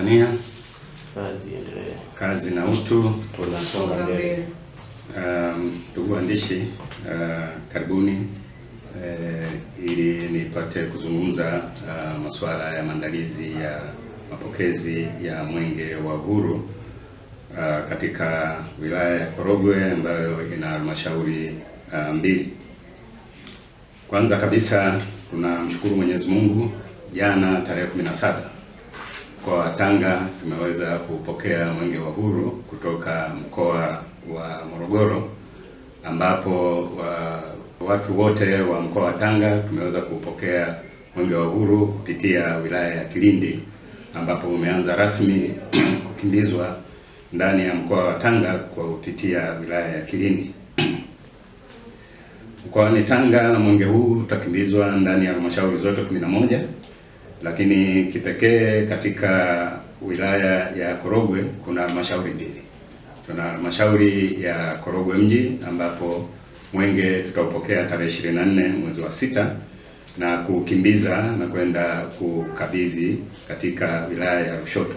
Tanzania. Kazi endelee. Kazi na utu. Tunasonga mbele. Ndugu waandishi, karibuni ili nipate kuzungumza masuala ya maandalizi ya mapokezi ya Mwenge wa Uhuru katika wilaya ya Korogwe ambayo ina halmashauri mbili. Kwanza kabisa tunamshukuru Mwenyezi Mungu, jana tarehe 17 kwa Tanga tumeweza kupokea Mwenge wa Uhuru kutoka mkoa wa Morogoro, ambapo watu wote wa mkoa wa Tanga tumeweza kupokea Mwenge wa Uhuru kupitia wilaya ya Kilindi, ambapo umeanza rasmi kukimbizwa ndani ya mkoa wa Tanga kwa kupitia wilaya ya Kilindi. Mkoani Tanga Mwenge huu utakimbizwa ndani ya halmashauri zote 11, lakini kipekee katika wilaya ya Korogwe kuna halmashauri mbili. Tuna halmashauri ya Korogwe mji ambapo Mwenge tutaupokea tarehe 24 mwezi wa 6 na kukimbiza na kwenda kukabidhi katika wilaya ya Lushoto.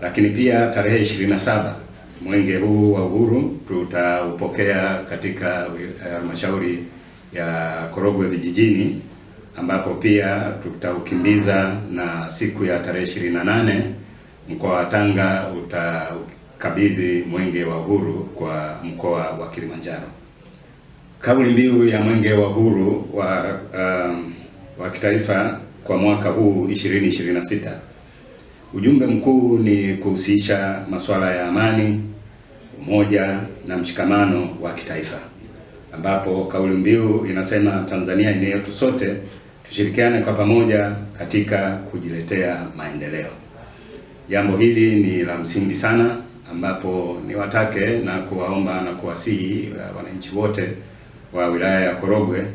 Lakini pia tarehe 27 Mwenge huu wa Uhuru tutaupokea katika halmashauri ya Korogwe vijijini, ambapo pia tutaukimbiza, na siku ya tarehe 28 mkoa wa Tanga utakabidhi Mwenge wa Uhuru kwa mkoa wa Kilimanjaro. Kauli mbiu ya Mwenge wa Uhuru wa kitaifa kwa mwaka huu 2026, ujumbe mkuu ni kuhusisha masuala ya amani, umoja na mshikamano wa kitaifa, ambapo kauli mbiu inasema Tanzania ni yetu sote, tushirikiane kwa pamoja katika kujiletea maendeleo. Jambo hili ni la msingi sana, ambapo niwatake na kuwaomba na kuwasihi wananchi wote wa wilaya ya Korogwe.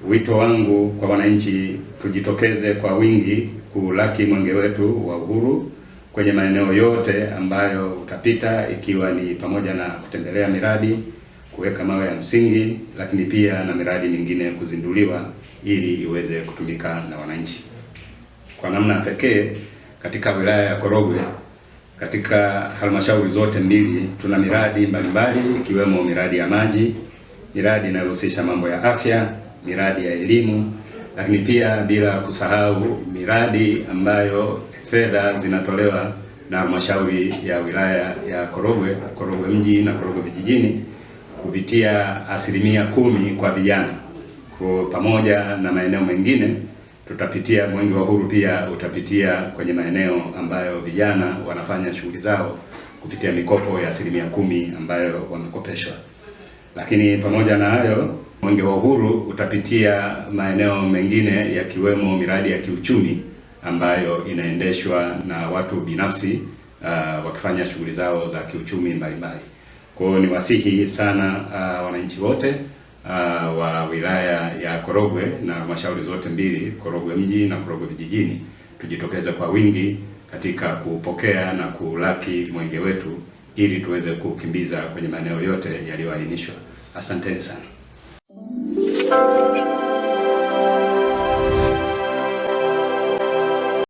Wito wangu kwa wananchi, tujitokeze kwa wingi kulaki Mwenge wetu wa Uhuru kwenye maeneo yote ambayo utapita, ikiwa ni pamoja na kutembelea miradi, kuweka mawe ya msingi, lakini pia na miradi mingine kuzinduliwa ili iweze kutumika na wananchi. Kwa namna pekee katika wilaya ya Korogwe, katika halmashauri zote mbili tuna miradi mbalimbali, ikiwemo miradi ya maji, miradi inayohusisha mambo ya afya, miradi ya elimu, lakini pia bila kusahau miradi ambayo fedha zinatolewa na halmashauri ya wilaya ya Korogwe, Korogwe mji na Korogwe vijijini kupitia 10% kwa vijana. Kwa pamoja na maeneo mengine tutapitia Mwenge wa Uhuru pia utapitia kwenye maeneo ambayo vijana wanafanya shughuli zao kupitia mikopo ya 10% ambayo wamekopeshwa. Lakini pamoja na hayo, Mwenge wa Uhuru utapitia maeneo mengine yakiwemo miradi ya kiuchumi ambayo inaendeshwa na watu binafsi wakifanya shughuli zao za kiuchumi mbalimbali. Kwa hiyo niwasihi sana wananchi wote wa wilaya ya Korogwe na halmashauri zote mbili, Korogwe mji na Korogwe vijijini, tujitokeze kwa wingi katika kupokea na kulaki Mwenge wetu ili tuweze kukimbiza kwenye maeneo yote yaliyoainishwa. Asanteni sana.